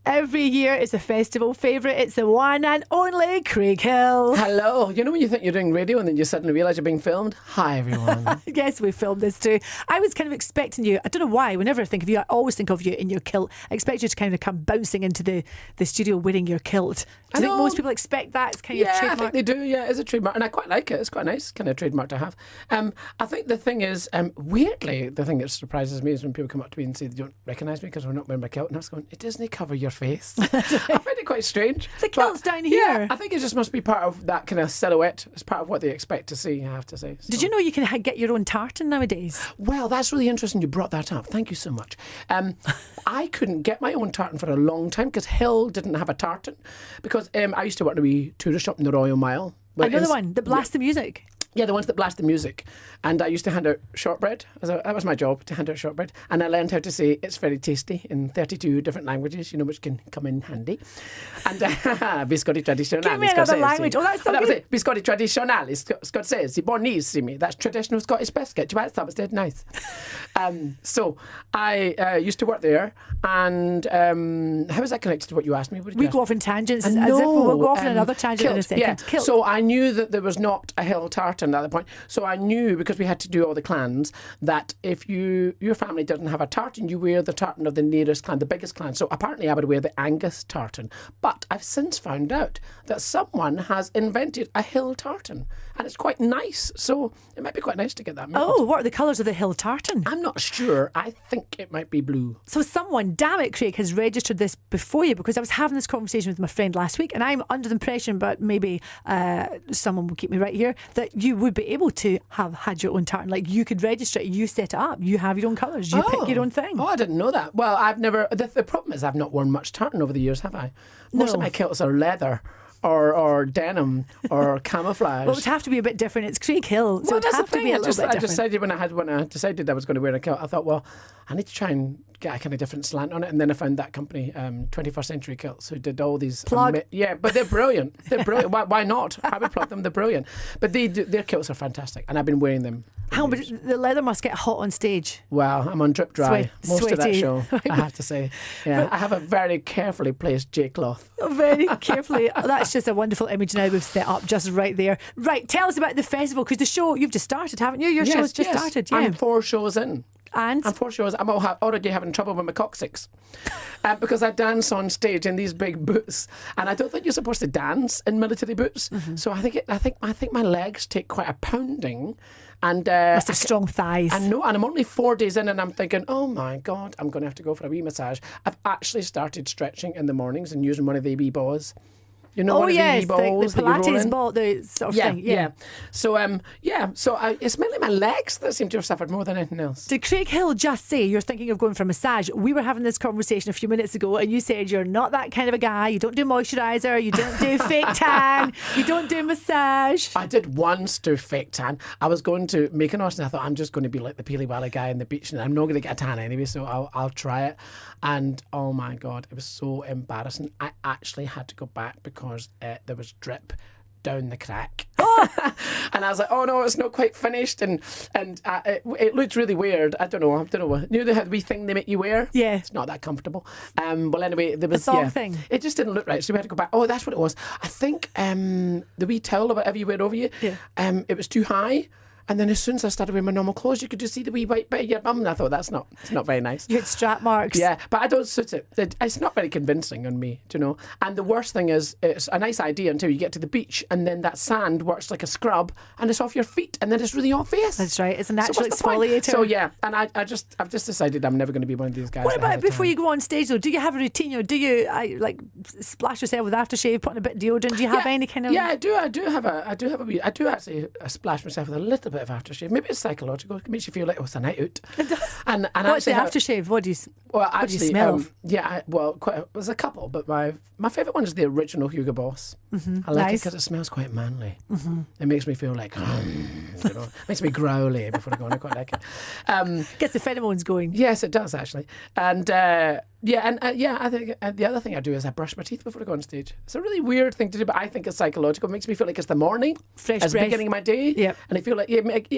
Every year it's a festival favourite. It's the one and only Craig Hill. Hello. You know when you think you're doing radio and then you suddenly realise you're being filmed? Hi, everyone. Yes, we filmed this too. I was kind of expecting you. I don't know why. Whenever I think of you, I always think of you in your kilt. I expect you to kind of come bouncing into the studio wearing your kilt. Do you think most people expect that? It's kind of trademark? I think they do. Yeah, it's a trademark. And I quite like it. It's quite a nice kind of trademark to have. I think the thing is, weirdly, the thing that surprises me is when people come up to me and say they don't recognise me because I'm not wearing my kilt. And I was going, it doesn't cover your face. I find it quite strange. The kilt's down here. Yeah, I think it just must be part of that kind of silhouette. It's part of what they expect to see, I have to say. So. Did you know you can get your own tartan nowadays? Well, that's really interesting you brought that up. Thank you so much. I couldn't get my own tartan for a long time because Hill didn't have a tartan. Because I used to work in a wee tourist shop in the Royal Mile. Another one that blasts the music. Yeah, the ones that blast the music. And I used to hand out shortbread. That was my job, to hand out shortbread. And I learned how to say it's very tasty in 32 different languages, which can come in handy. And biscotti tradizionali. Give me another language. Oh, that's so that good. was it. Biscotti tradizionali, scozzesi, buonissimi. That's traditional Scottish biscuit. Do you like that? It's dead nice. So I used to work there. And how is that connected to what you asked me? We go off in tangents as if we'll go off on another tangent in a second. Yeah. Kilt. So I knew that there was not a Hill tartan at that point. So I knew, because we had to do all the clans, that if your family doesn't have a tartan, you wear the tartan of the nearest clan, the biggest clan. So apparently I would wear the Angus tartan. But I've since found out that someone has invented a Hill tartan. And it's quite nice. So it might be quite nice to get that made. Oh, what are the colours of the Hill tartan? I'm not sure. I think it might be blue. So someone, damn it, Craig, has registered this before you, because I was having this conversation with my friend last week and I'm under the impression, but maybe someone will keep me right here, that you would be able to have had your own tartan. Like you could register it, you set it up, you have your own colours, you pick your own thing. Oh, I didn't know that. Well, I've never... The problem is I've not worn much tartan over the years, have I? Most of my kilts are leather. Or denim or camouflage. Well, it would have to be a bit different. It's Craig Hill, so it would have to be a little bit different. I decided when I decided I was going to wear a kilt, I thought, well, I need to try and get a kind of different slant on it. And then I found that company, 21st Century Kilts, who did all these... Plug. Yeah, but they're brilliant. They're brilliant. Why not? I would plug them. They're brilliant. But their kilts are fantastic, and I've been wearing them. Hang on, but the leather must get hot on stage. Well, I'm on drip dry most of that sweaty. show, I have to say. Yeah, I have a very carefully placed J-cloth. Very carefully. That's just a wonderful image now we've set up just right there. Right, tell us about the festival, because the show, you've just started, haven't you? Your show's just started. Yeah. I'm 4 shows in. And? I'm 4 shows. I'm already having trouble with my coccyx. Because I dance on stage in these big boots, and I don't think you're supposed to dance in military boots. Mm-hmm. So I think my legs take quite a pounding. And must have strong thighs. I know, and I'm only 4 days in, and I'm thinking, oh my God, I'm going to have to go for a wee massage. I've actually started stretching in the mornings and using one of the wee balls. You know, one of the wee balls the that you roll Pilates in? ball, the sort of thing. Yeah. So, it's mainly my legs that seem to have suffered more than anything else. Did Craig Hill just say you're thinking of going for a massage? We were having this conversation a few minutes ago, and you said you're not that kind of a guy. You don't do moisturiser. You don't do fake tan. You don't do massage. I did once do fake tan. I was going to Mykonos, and I thought I'm just going to be like the Peely Wally guy on the beach, and I'm not going to get a tan anyway, so I'll try it. And oh my God, it was so embarrassing. I actually had to go back because there was drip down the crack. And I was like, oh no, it's not quite finished, and it looked really weird. I don't know. You know the wee thing they make you wear? Yeah. It's not that comfortable. Well, anyway, there was a thong thing. It just didn't look right, so we had to go back. Oh, that's what it was. I think the wee towel or whatever you wear over you, it was too high. And then as soon as I started wearing my normal clothes, you could just see the wee white bit of your bum. And I thought, it's not very nice. You had strap marks. Yeah, but I don't suit it. It's not very convincing on me, do you know. And the worst thing is, it's a nice idea until you get to the beach, and then that sand works like a scrub, and it's off your feet, and then it's really obvious. That's right. It's a natural what's the point? exfoliator. So yeah, and I've just decided I'm never going to be one of these guys. What about before you go on stage though? Do you have a routine? Or do you like splash yourself with aftershave, put on a bit of deodorant? Do you have any kind of? Yeah, I do actually splash myself with a little bit of aftershave. Maybe it's psychological. It makes you feel like it's a night out. It does. And what's the aftershave? What do you smell of? Yeah, there's a couple, but my favourite one is the original Hugo Boss. Mm-hmm. I like it because it smells quite manly. Mm-hmm. It makes me feel like, makes me growly before I go on. I quite like it. Gets the pheromones going. Yes, it does actually. And Yeah, and I think the other thing I do is I brush my teeth before I go on stage. It's a really weird thing to do, but I think it's psychological. It makes me feel like it's the morning, Fresh it's the breath. beginning of my day. Yep. And I feel like,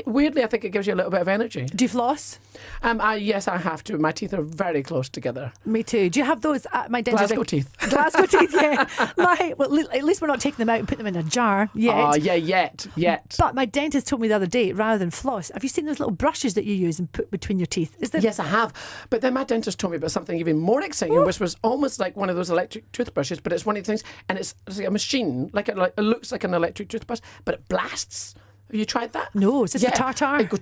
weirdly, I think it gives you a little bit of energy. Do you floss? Yes, I have to. My teeth are very close together. Me too. Do you have those at my dentist? Glasgow teeth. Glasgow teeth, yeah. At least we're not taking them out and putting them in a jar yet. Oh, yeah, yet. But my dentist told me the other day, rather than floss, have you seen those little brushes that you use and put between your teeth? Is there? Yes, I have. But then my dentist told me about something even more exciting, which was almost like one of those electric toothbrushes, but it's one of the things, and it's like a machine, it looks like an electric toothbrush, but it blasts. Have you tried that? No, is this the tartar? It goes,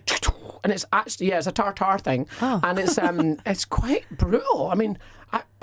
and it's actually, it's a tartar thing, and it's quite brutal. I mean,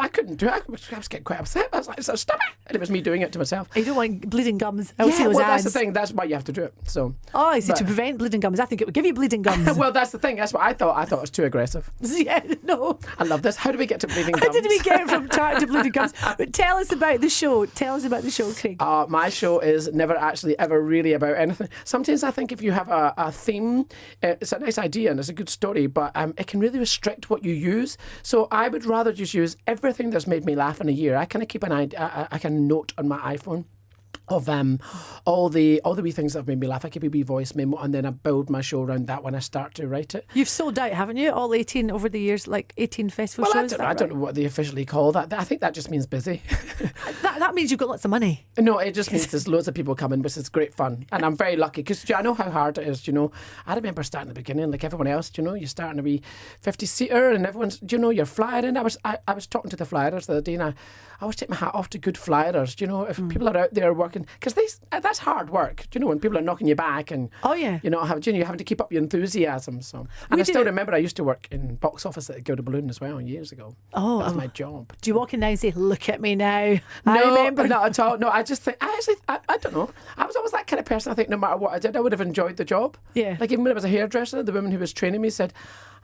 I couldn't do it. I was getting quite upset. I was like, stop it! And it was me doing it to myself. You don't want bleeding gums. That's the thing. That's why you have to do it. So. Oh, I see. To prevent bleeding gums, I think it would give you bleeding gums. Well, that's the thing. That's what I thought. I thought it was too aggressive. Yeah, no. I love this. How do we get to bleeding gums? How did we get from tartar to bleeding gums? But tell us about the show. Tell us about the show, Craig. My show is never actually ever really about anything. Sometimes I think if you have a theme, it's a nice idea and it's a good story, but it can really restrict what you use. So I would rather just use everything that's made me laugh in a year. I kind of keep I can note on my iPhone of all the wee things that have made me laugh. I keep a wee voice memo and then I build my show around that when I start to write it. You've sold out, haven't you? All 18 over the years, like 18 festival shows? I don't know what they officially call that. I think that just means busy. That means you've got lots of money. No, it just means there's loads of people coming, which is great fun. And I'm very lucky because I know how hard it is, I remember starting at the beginning, like everyone else, you're starting a wee 50-seater and everyone's, you're flyering. I was talking to the flyers the other day and I always take my hat off to good flyers, if people are out there working, because that's hard work, when people are knocking you back and you're having to keep up your enthusiasm. So, and I still remember I used to work in box office at the Gilda Balloon as well years ago. Oh, that was my job. Do you walk in now and say, "Look at me now"? No, I remember. Not at all. No, I just think I don't know. I was always that kind of person. I think no matter what I did, I would have enjoyed the job. Yeah. Like even when I was a hairdresser, the woman who was training me said,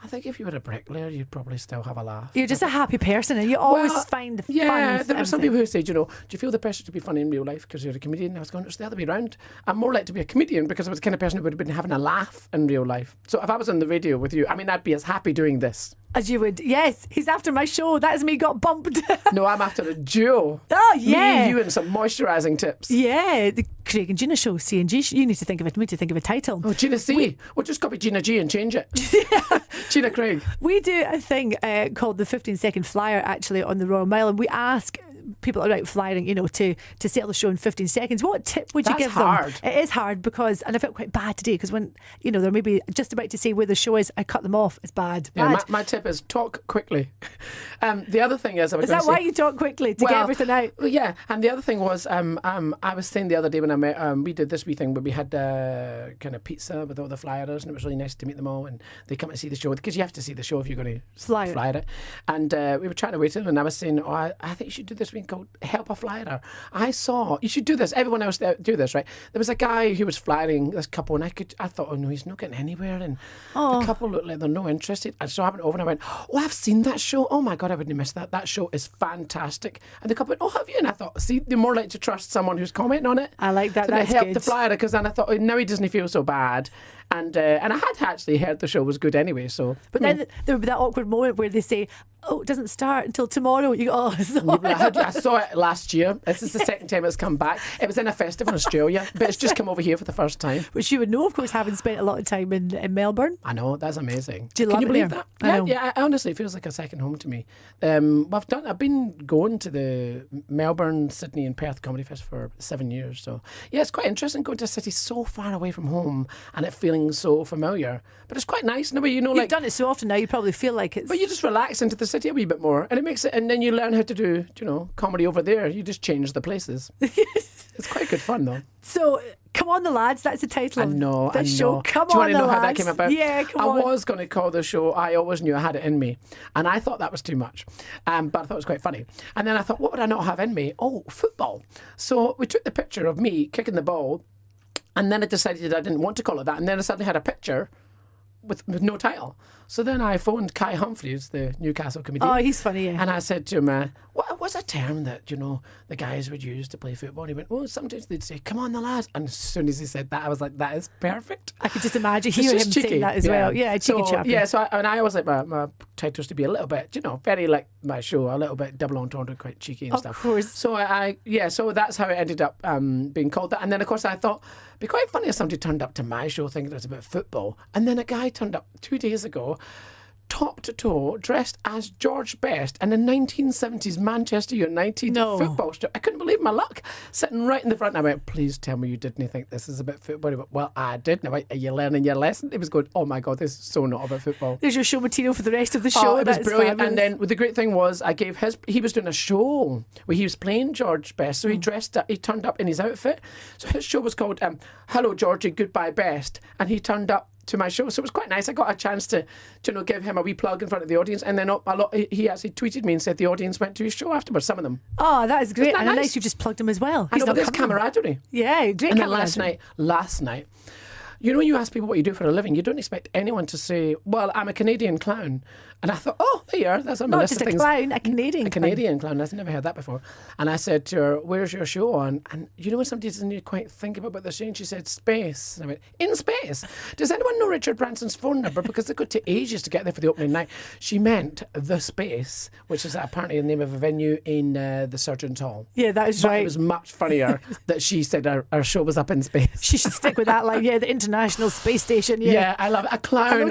I think if you were a bricklayer, you'd probably still have a laugh. You're just a happy person and you always find fun. Yeah, there were some people who say, do you feel the pressure to be funny in real life because you're a comedian? I was going, it's the other way around. I'm more like to be a comedian because I was the kind of person who would have been having a laugh in real life. So if I was on the radio with you, I'd be as happy doing this. As you would. Yes, he's after my show. That is me got bumped. No, I'm after a duo. Oh, yeah. Me, you and some moisturising tips. Yeah, the Craig and Gina show, C&G. You need to think of it. We need to think of a title. Oh, Gina C. We'll just copy Gina G and change it. Gina Craig. We do a thing called the 15-second flyer actually on the Royal Mile, and we ask people that are out flying, to sell the show in 15 seconds. What tip would you give them? Hard. It is hard because, and I felt quite bad today because when, they're maybe just about to say where the show is, I cut them off. It's bad. Yeah, my tip is talk quickly. The other thing is... Is that why you talk quickly? To get everything out? Yeah, and the other thing was, I was saying the other day when I met, we did this wee thing where we had kind of pizza with all the flyers and it was really nice to meet them all and they come and see the show because you have to see the show if you're going to flyer it. And we were chatting away to them and I was saying, I think you should do this thing called Help a Flyer. I saw, you should do this. Everyone else do this, right? There was a guy who was flyering this couple and I thought, oh no, he's not getting anywhere. And the couple looked like they're no interested. And so I went over and I went, I've seen that show. Oh my God, I wouldn't have missed that. That show is fantastic. And the couple went, have you? And I thought, see, they're more like to trust someone who's commenting on it. I like that. So That's helped good. the flyer because then I thought, now he doesn't feel so bad. And I had actually heard the show was good anyway. So, but then there would be that awkward moment where they say, it doesn't start until tomorrow. You go, I saw it last year. This is the second time it's come back. It was in a festival in Australia, but it's just come over here for the first time. Which you would know, of course, having spent a lot of time in Melbourne. I know, that's amazing. Do you Can love you believe that? Yeah, honestly, it feels like a second home to me. I've been going to the Melbourne, Sydney and Perth Comedy Fest for 7 years. So yeah, it's quite interesting going to a city so far away from home and it feeling so familiar. But it's quite nice in a way, You've done it so often now, you probably feel like it's... But you just relax into the city a wee bit more and it makes it, and then you learn how to do, comedy over there. You just change the places. It's quite good fun though. So, Come on the Lads, that's the title of the show. Come Do you on want to know the how that Lads. came about? Yeah, come on. I was going to call the show I Always Knew I Had It In Me. And I thought that was too much. But I thought it was quite funny. And then I thought, what would I not have in me? Oh, football. So we took the picture of me kicking the ball. And then I decided I didn't want to call it that. And then I suddenly had a picture with no title. So then I phoned Kai Humphries, the Newcastle comedian. Oh, he's funny, yeah. And I said to him, what's a term that, the guys would use to play football? And he went, well, sometimes they'd say, come on, the lads. And as soon as he said that, I was like, that is perfect. I could just imagine hearing him saying that as well. Yeah, cheeky chappy. Yeah, so I always like my titles to be a little bit, very like my show, a little bit double entendre, quite cheeky and stuff. Of course. So so that's how it ended up being called that. And then, of course, I thought, it'd be quite funny if somebody turned up to my show thinking it was about football. And then a guy turned up 2 days ago, top to toe, dressed as George Best in a 1970s Manchester United football strip. I couldn't believe my luck. Sitting right in the front, and I went, please tell me you didn't think this is about football. He went, well, I did. And I went, are you learning your lesson? He was going, oh my God, this is so not about football. There's your show material for the rest of the show. Oh, it was brilliant. Fabulous. And then the great thing was, he was doing a show where he was playing George Best. So he turned up in his outfit. So his show was called Hello Georgie, Goodbye Best. And he turned up to my show, so it was quite nice. I got a chance to give him a wee plug in front of the audience, and then he actually tweeted me and said the audience went to his show afterwards. Some of them. Oh, that is great, Isn't that and nice? nice you've just plugged him as well. I know, but there's camaraderie. Yeah, great. And then last night, when you ask people what you do for a living, you don't expect anyone to say, well, I'm a Canadian clown. And I thought, oh, there you are. That's on my Not list just of a things. clown, a Canadian clown. I've never heard that before. And I said to her, where's your show on? And when somebody doesn't quite think about what they're saying, she said, space. And I went, in space? Does anyone know Richard Branson's phone number? Because they could take ages to get there for the opening night. She meant the Space, which is apparently the name of a venue in the Surgeons Hall. Yeah, that is but right. It was much funnier that she said our show was up in space. She should stick with that, the International Space Station. Yeah, I love it. A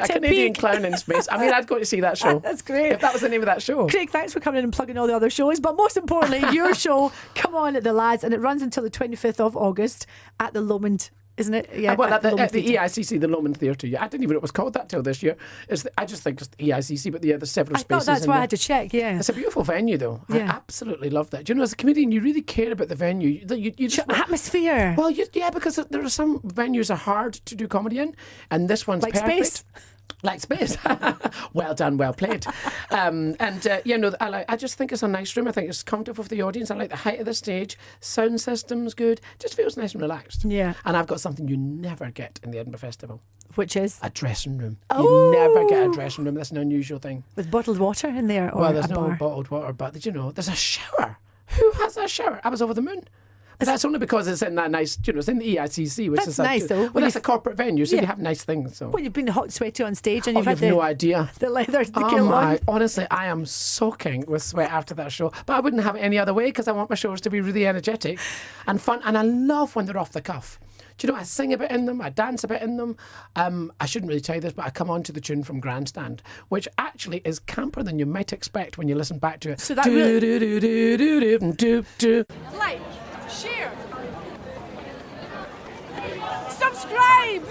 Canadian clown in space. I mean, I'd go to see that show. That's great. If that was the name of that show. Craig, thanks for coming in and plugging all the other shows. But most importantly, your show, Come On at the Lads, and it runs until the 25th of August at the Lomond. Isn't it? Yeah. Well, at the EICC, the Lomond Theatre. Yeah, I didn't even know it was called that till this year. I just think it's the EICC, but there's several spaces. I thought that's why I had to check. Yeah, it's a beautiful venue, though. Yeah. I absolutely love that. As a comedian, you really care about the venue. You just atmosphere. Well, because there are some venues are hard to do comedy in, and this one's like perfect. Space. Like space. Well done, well played. I just think it's a nice room. I think it's comfortable for the audience. I like the height of the stage. Sound system's good. Just feels nice and relaxed. Yeah. And I've got something you never get in the Edinburgh Festival. Which is? A dressing room. Oh. You never get a dressing room. That's an unusual thing. With bottled water in there? Or well, there's a no bar? bottled water, but there's a shower. Who has a shower? I was over the moon. But that's only because it's in that nice, it's in the EICC, which is nice, though. Well, that's a corporate venue, so you have nice things. So. Well, you've been hot, sweaty on stage, and you've had no idea. The leather, the kilt on. Honestly, I am soaking with sweat after that show. But I wouldn't have it any other way because I want my shows to be really energetic and fun. And I love when they're off the cuff. Do you know, I sing a bit in them, I dance a bit in them. I shouldn't really tell you this, but I come on to the tune from Grandstand, which actually is camper than you might expect when you listen back to it. So that like, share, subscribe.